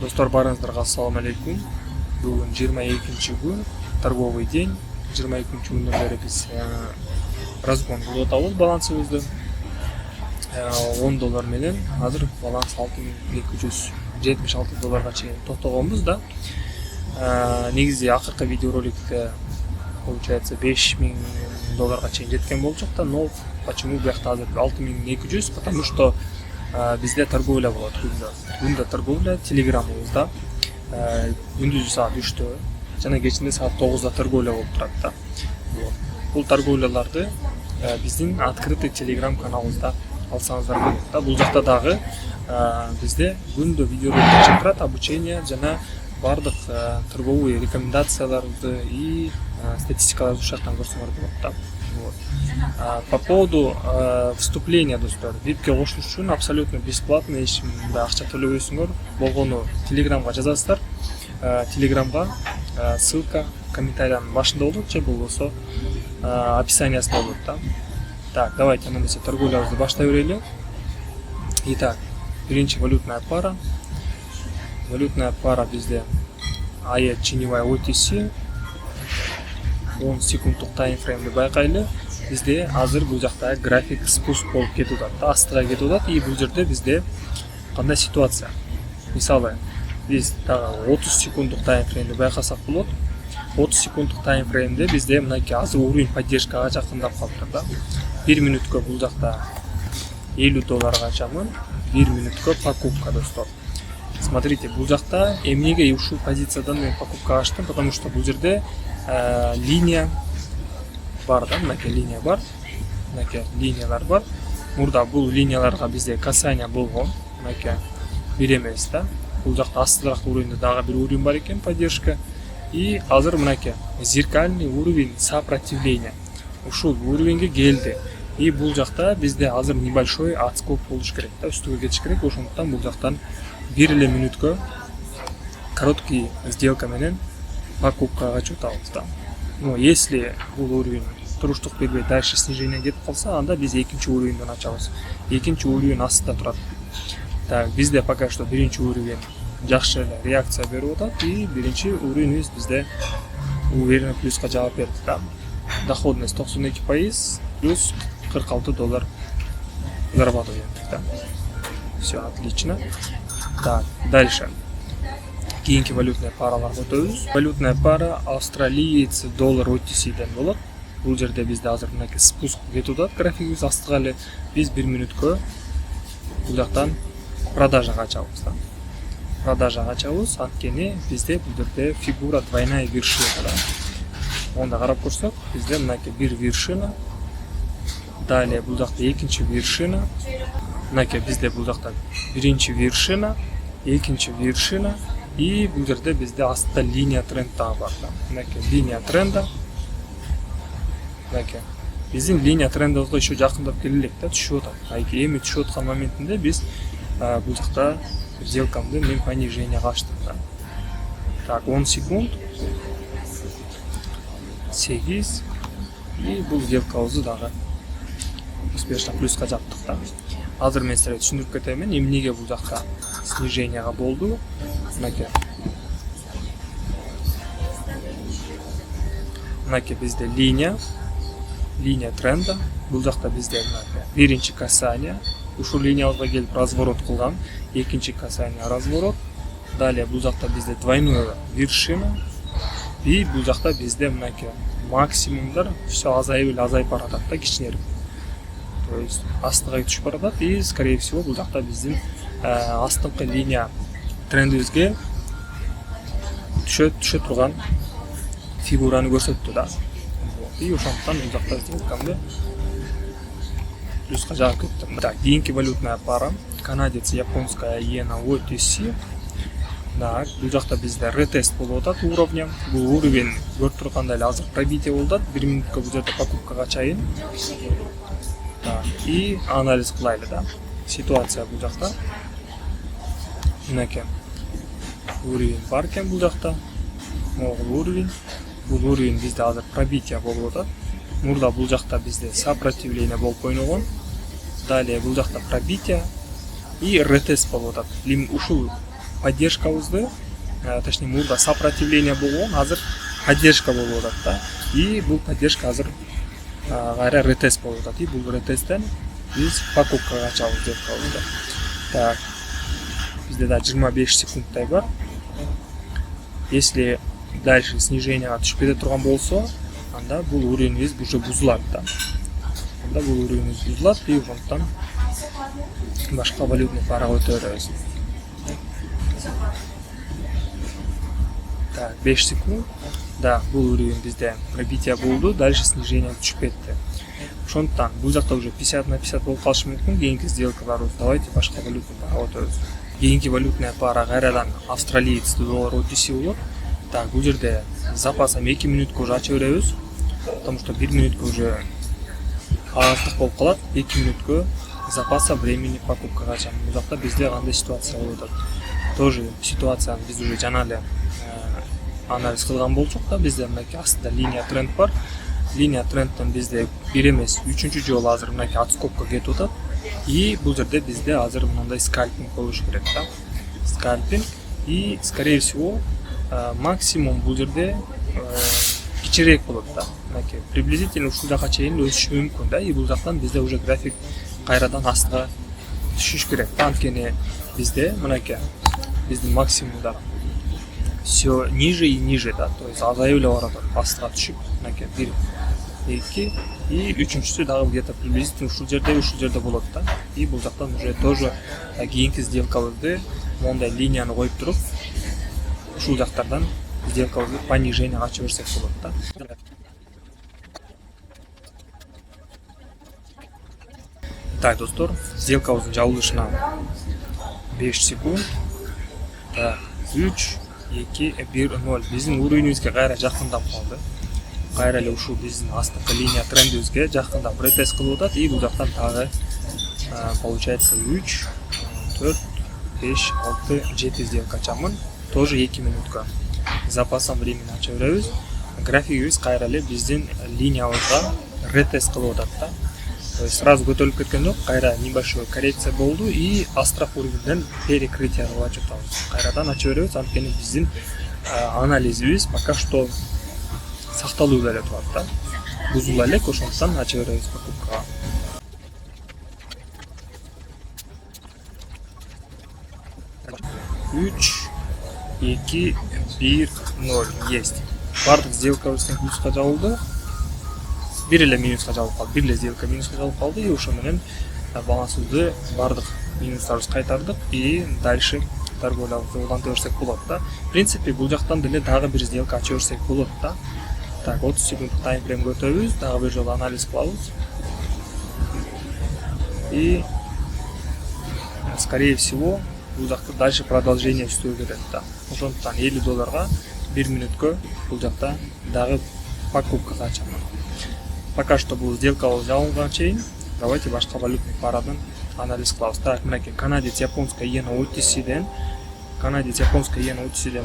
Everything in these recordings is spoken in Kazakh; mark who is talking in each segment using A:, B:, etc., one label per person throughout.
A: Достор, барыңыздарга ассаламу алейкум. Бүгүн 22-күн, торговый день. 22-күн күндөн бери биз разгон кылып атабыз балансыбызды. $10 менен азыр баланс $6276 чейин токтогонбуз да. Негизи акыркы видеороликте получается $5000 чейин жеткен болчук да, но почему буякта азыр 6200, потому что бизде торговля болот күндө торговля телеграмыбызда күндүзү саат 3-тө жана кечинде саат 9-да торговля болуп турат да. Бул торговляларды биздин открытый телеграм каналыбызда алсаңыздар болот да. Бул жакта дагы бизде күндө видеороликтер чыгып турат, обучение жана бардык торговый рекомендацияларды и статистикаларды ушул жактан көрсөңөр болот да. По поводу вступления, достор, випке кошулуш үчүн абсолютно бесплатно, эч кимде акча төлөбөйсүңөр. Болгону телеграмга жазасыздар. Телеграмга ссылка комментариянын башында болот же болбосо описаниясында болот да. Так, давайте анда эмесе торговлябызды баштай берели. Итак, биринчи валютная пара. Валютная пара бизде AE теневая OTC 10 секунддук таймфреймди байкайлы. Бизде азыр бул жакта график спуск болуп кетип атат, астыга кетип атат. И бул жерде бизде кандай ситуация? Мисалы, биз дагы 30 секунддук таймфреймди байкасак болот. 30 секунддук таймфреймде бизде мынакей азыр уровень поддержкага жакындап калыптыр да. 1 минуткө бул жакта $50 чамын, 1 минуткө покупка, достор. Смотрите, бул жакта эмнеге ушул позициядан мен покупка аштым, потому что бул жерде линия бар да, мынакей линия бар. Мынакей линиялар бар. Мурда бул линияларга бизде касание болгон. Мынакей бир эмес да. Бул жакта астыраак уровеньде дагы бир уровень бар экен, поддержка. И азыр мынакей зеркальный уровень сопротивления. Ушул уровеньге келди. И бул жакта бизде азыр небольшой отскок болуш керек да, үстүгө кетиш керек. Ошондуктан бул жактан 1 мүнөткө короткий сделка менен покупкага чытабыз да. Но если бул уровень туруштук бербей дальше снижение кетип калса, анда биз экинчи уровеньден ачабыз. Экинчи уровень астында турат. Так, бизде пока что биринчи уровень жакшы эле реакция берип атат и биринчи уровеньибиз бизде уверенно плюска жаап берди да. Доходность 92%, плюс $46 зарабатываем да. Все отлично. Так, дальше. Кийинки валютная параларга өтөбүз. Валютная пара австралиец доллар OTC-ден болот. Бул жерде бизде азыр мынакей спуск кетип атат, графигибиз астыга эле. Биз 1 мүнөткө бул жактан продажага ачабыз да. Продажага ачабыз, анткени бизде бул жерде фигура двойная вершина да. Онда карап көрсөк, бизде мынакей бир вершина. Далее бул жакта экинчи вершина. Мынакей бизде бул жакта биринчи вершина, экинчи вершина. И бул жерде бизде астта линия трендта бар да. Мынакей линия тренда. Мынакей биздин линия трендибизге еще жакындап келе элек да, түшүп атат. Эми түшүп аткан моментинде биз бул жакта сделкамды мен пониженияга ачтым да. Так, 10 секунд. 8. И бул сделкабызды дагы успешно плюска жаптык да. Азыр мен силерге түшүндүрүп кетейин, эмнеге бул жакта сниженияга болду. Мынакей. Мынакей бизде линия тренда. Бул жакта бизде биринчи касание. Ушул линиябызга келип разворот кылган. Экинчи касание разворот. Далее бул жакта бизде двойная вершина. И бул жакта бизде мынакей максимумдар все азайып баратат да, кичинерип. То есть астыга түшүп баратат и скорее всего бул жакта биздин астыңкы линия трендибизге түшө турган фигураны көрсөттү да. И ошондуктан бул жакта сделкамды плюска жаап кеттим. Так, кийинки валютная пара канадец японская иена OTC. Так, бул жакта бизде ретест болуп атат уровня. Бул уровень көрүп тургандай эле азыр пробитие болуп атат. 1 мүнөткө бул жерде покупкага чейин. Так, и анализ кылайлы да. Ситуация бул жакта. Мынакей уровень бар экен бул жакта. Могул уровень. Бул уровень бизде азыр пробитие болуп атат. Мурда бул жакта бизде сопротивление болуп ойногон. Далее бул жакта пробитие и ретест болуп атат. Ушул поддержкабызды, точнее мурда сопротивление болгон, азыр поддержка болуп атат да. И бул поддержка азыр кайра ретест болуп атат. И бул ретесттен биз покупкага ачабыз деп калды. Так. Bizde de 25 sekundday бар. Если дальше снижение түшүп кете турган болсо, анда бул уровеньибиз уже бузулат да. Анда бул уровеньибиз бузулат и ошондуктан башка валютный парага өтөрөбүз. Так, 5 секунд. Да, бул уровень бизде пробитие болду, дальше снижение түшүп кетти. Ошондуктан бул жакта уже 50 на 50 болуп калышы мүмкүн. Кийинки сделкаларыбыз давайте башка валютный парага өтөбүз. Кийинки валютная пара кайрадан австралиец доллар OTC болот. Так, бул жерде запасым 2 мүнөткө уже ача беребиз. Потому что 1 мүнөткө уже аздык болуп калат. 2 мүнөткө запаса времени покупкага ачам. Бул жакта бизде кандай ситуация болуп атат? Тоже ситуацияны биз уже жана эле анализ кылган болчук да. Бизде мынакей астында линия тренд бар. Линия трендтен бизде бир эмес, 3-чү жолу азыр мынакей отскокко кетип атат. И бул жерде бизде азыр мындай скальпинг болуш керек да. Скальпинг и скорее всего максимум бул жерде кичирээк болот да. Мынакей приблизительно ушундайга чейин өсүшү мүмкүн да. И бул жактан бизде уже график кайрадан астыга түшүш керек да. Анткени бизде мынакей биздин максимумдар все ниже и ниже да. То есть азайып эле барат астыга түшүп мынакей 1 2 и үчүнчүсү дагы где-то приблизительно ушул жерде болот да. И бул жактан уже тоже кийинки сделкабызды мондай линияны коюп туруп ушул жактардан сделкабызды понижение ача берсек болот да. Так, достор, сделкабыздын жабылышына 5 секунд. Так, 3 2 1 0. Биздин уровенибизге кайра жакындап калды. Кайра эле ушул биздин астыңкы линия трендибизге жакындап ретест кылып атат. И бул жактан дагы получается 3 4 5 6 7 сделка ачамын. Тоже 2 мүнөткө. Запасом времени ача беребиз. Графигибиз кайра эле биздин линиябызга ретест кылып атат да. То есть сразу көтөрүлүп кеткен жок, кайра небольшой коррекция болду и астрах уровеньден перекрытие кылып атабыз. Кайрадан ача беребиз, анткени биздин анализибиз пока что сакталуу эле турат да. Бузула элек, ошондуктан ача беребиз покупкага. 3 2 1 0 есть. Бардык сделкабыздын плюска жабылды. Бир эле минуска жабылып калды. Бир эле сделка минуска жабылып калды и ошо менен балансыбызды бардык минустарыбызды кайтардык и дальше торговлябызды уланта берсек болот да. В принципе, бул жактан деле дагы бир сделка ача берсек болот да. Так, 30 секунддук таймфреймге өтөбүз, дагы бир жолу анализ кылабыз. И скорее всего бул жакта дальше продолжение түзүү керек да. Ошондуктан 50 долларга 1 мүнөткө бул жакта дагы покупкага ачамын. Пока что бул сделкабыз жабылганга чейин давайте башка валютный парадан анализ кылабыз. Так, мынакей канадец японская иена OTC-ден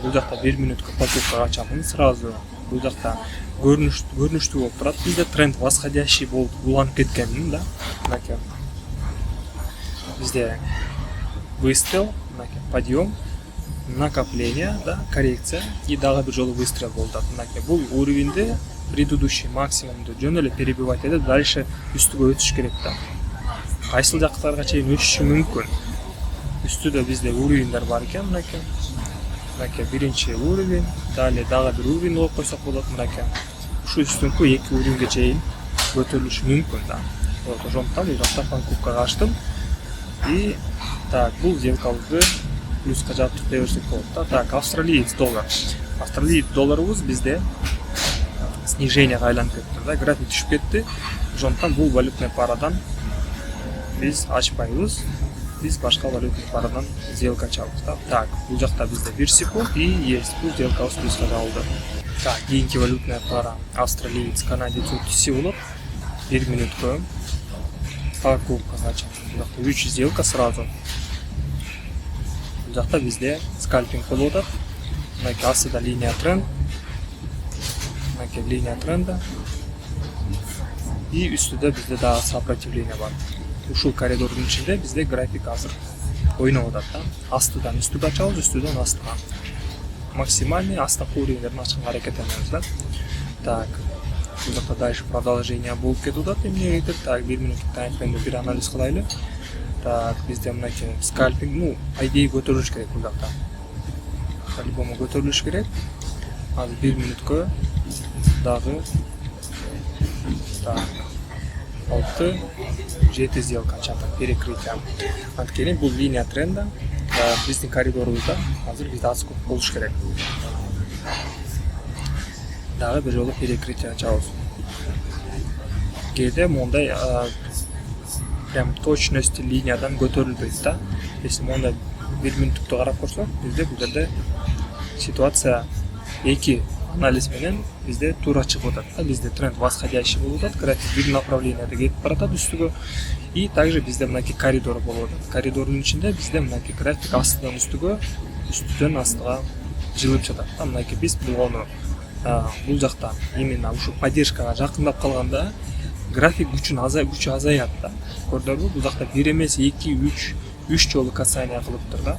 A: бул жакта 1 мүнөткө покупкага ачамын. Сразу бул жакта көрүнүштүү болуп турат. Бизде тренд восходящий болуп уланып кеткен да. Мынакей бизде выстрел, подъем, накопление, да, коррекция и дагы бир жолу выстрел болду. Мынакей бул уровеньде предыдущий максимумду жөн эле перебивать этип дальше үстүгө өтүш керек да. Кайсыл жактарга чейин өсүшү мүмкүн. Үстүдө бизде уровеньдер бар экен, мынакей. Мынакей биринчи уровень, далее дагы бир уровень коюп койсок болот, мынакей. Ушу үстүнкү 2 уровеньге чейин көтөрүлүшү мүмкүн да. Вот, ошондуктан бул жакта покупкага ачтым. И так, бул сделкабызды плюска жаптык деп берсек болот да. Так, австралиец доллар. Австралиец долларыбыз бизде снижениеге айланып кетти да, график түшүп кетти. Ошондуктан бул валютный парадан биз ачпайбыз. Биз башка валютный парадан сделка ачабыз да. Так, бул жакта бизде 1 секунд и есть. Бул сделкабыз плюска жабылды. Так, кийинки валютная пара австралиец канадец OTC болот. 1 мүнөткө покупкага ачабыз. Бул жакта 3 сделка сразу. Бул жакта бизде скальпинг болуп атат. Мынакей астыда линия тренд. Мынакей линия тренда. И үстүдө бизде дагы сопротивление бар. Ушул коридордун ичинде бизде график азыр ойноп атат да. Астыдан үстүгө ачабыз, үстүдөн астыга. Максимальный астакы уровеньдерин ачканга аракеттенебиз да. Так, бул жакта дальше продолжение болуп кетип атат. Эмне так 1 минуттук таймфреймде бир анализ кылайлы. Так, бизде мынакей скальпинг, по идее көтөрүлүш керек бул жакта. По-любому көтөрүлүш керек. Азыр 1 минутка дагы так 6-7 сделка чатат перекрытие. Анткени бул линия тренда биздин коридорубузда азыр бизде отскок болуш керек. Дагы бир жолу перекрытие ачабыз. Кээде мондай прям точность линиядан көтөрүлбөйт да. Если мондай 1 минуттукту карап көрсөк, бизде бул жерде ситуация эки анализ менен бизде туура чыгып атат. Бизде тренд восходящий болуп атат, график бир направленияда кетип баратат үстүгө. И также бизде мынакей коридор болуп атат. Коридордун ичинде бизде мынакей график астыдан үстүгө, үстүдөн астыга жылып жатат. Мынакей биз бул жакта именно ушу поддержкага жакындап калганда график күчү азаят да. Көрдүңүзбү? Бул жакта 1 эмес 2, 3 жолу касание кылыптыр да.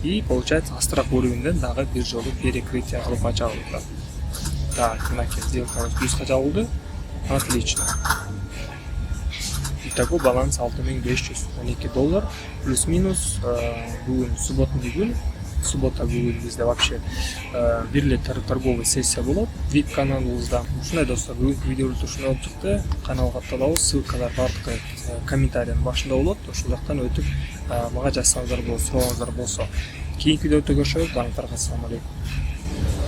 A: И получается астыраак уровеньден дагы бир жолу перекрытие кылып ачабыз да. Так, мынакей сделкабыз плюска жабылды. Отлично. Итого баланс $6512 плюс-минус. Бүгүн субботний күн. Суббота бүгүн бизде вообще бир эле торговый сессия болот VIP каналыбызда. Ушундай достор, бүгүнкү видеобуз ушундай болуп чыкты. Каналга катталабыз, ссылкалар бардыгы комментарийдин башында болот. Ошол жактан өтүп мага жазсаңыздар болсо, сурооңуздар болсо. Кийинки видеодо көрүшөбүз. Баардыгыңарга ассаламу алейкум.